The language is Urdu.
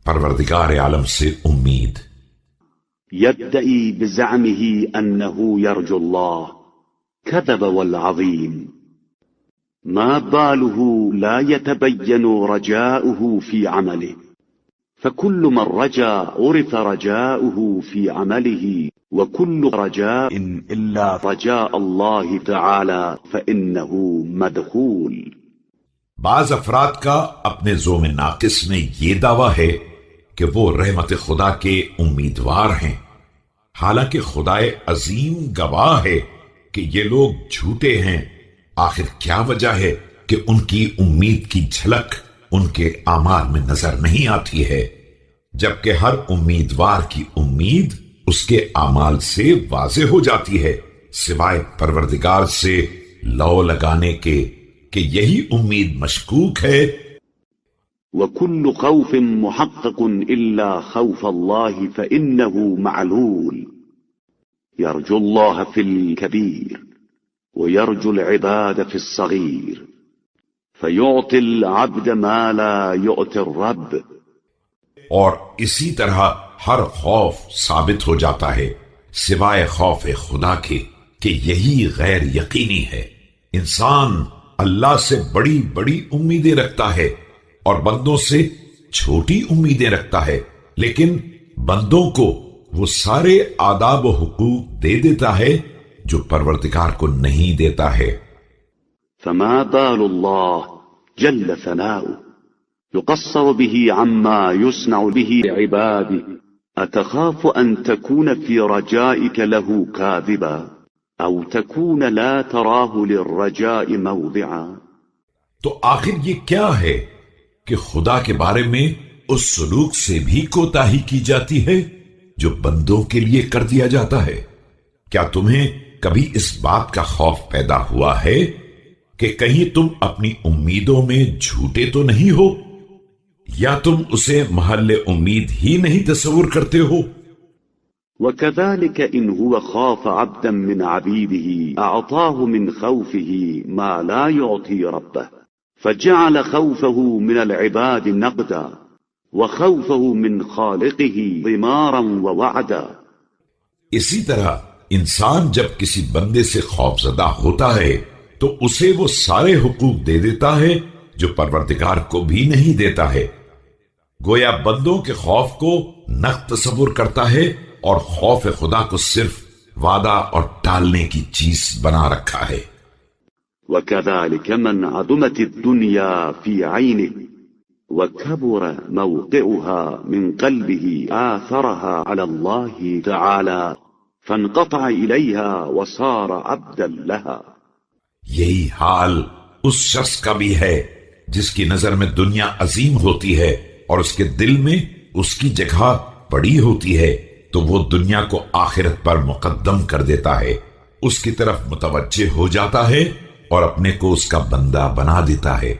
پروردگار عالم سے امید. يدعي بزعمه أنه يرجو الله كذب والعظيم. ما باله لا يتبين رجاؤه في عمله، فكل من رجا عرف رجاؤه في عمله، وكل رجاء إلا رجاء الله تعالى فإنه مدخول. بعض افراد کا اپنے ذوم ناقص میں یہ دعویٰ ہے کہ وہ رحمت خدا کے امیدوار ہیں، حالانکہ خدائے عظیم گواہ ہے کہ یہ لوگ جھوٹے ہیں. آخر کیا وجہ ہے کہ ان کی امید کی جھلک ان کے اعمال میں نظر نہیں آتی ہے، جبکہ ہر امیدوار کی امید اس کے اعمال سے واضح ہو جاتی ہے، سوائے پروردگار سے لو لگانے کے کہ یہی امید مشکوک ہے. وكل خوف محقق إلا خوف الله فإنه معلول. يرجو الله في الكبير ويرجو العباد في الصغير، فيعطي العبد ما لا يؤتي الرب. اور اسی طرح ہر خوف ثابت ہو جاتا ہے سوائے خوف خدا کے کہ یہی غیر یقینی ہے. انسان اللہ سے بڑی بڑی امیدیں رکھتا ہے اور بندوں سے چھوٹی امیدیں رکھتا ہے، لیکن بندوں کو وہ سارے آداب و حقوق دے دیتا ہے جو پروردگار کو نہیں دیتا ہے. فما بال الله جل ثناؤه يقصر به عما يصنع به عباده. أتخاف أن تكون في رجائك له كاذبا أو تكون لا تراه للرجاء موضعا. تو آخر یہ کیا ہے کہ خدا کے بارے میں اس سلوک سے بھی کوتاہی کی جاتی ہے جو بندوں کے لیے کر دیا جاتا ہے. کیا تمہیں کبھی اس بات کا خوف پیدا ہوا ہے کہ کہیں تم اپنی امیدوں میں جھوٹے تو نہیں ہو، یا تم اسے محل امید ہی نہیں تصور کرتے ہو؟ وكذلك إن هو خاف عبدا من عبيده أعطاه من خوفه ما لا يعطي ربه، فجعل خوفه من العباد نقدا وخوفه من خالقه ضمارا ووعدا. اسی طرح انسان جب کسی بندے سے خوف زدہ ہوتا ہے تو اسے وہ سارے حقوق دے دیتا ہے جو پروردگار کو بھی نہیں دیتا ہے، گویا بندوں کے خوف کو نقد تصور کرتا ہے اور خوف خدا کو صرف وعدہ اور ٹالنے کی چیز بنا رکھا ہے. وكذلك من عظمت الدنيا في عينه وكبر موقعها من قلبه آثرها على الله تعالى فانقطع إليها وصار عبدا لها. یہی حال اس شخص کا بھی ہے جس کی نظر میں دنیا عظیم ہوتی ہے اور اس کے دل میں اس کی جگہ بڑی ہوتی ہے، تو وہ دنیا کو آخرت پر مقدم کر دیتا ہے، اس کی طرف متوجہ ہو جاتا ہے اور اپنے کو اس کا بندہ بنا دیتا ہے.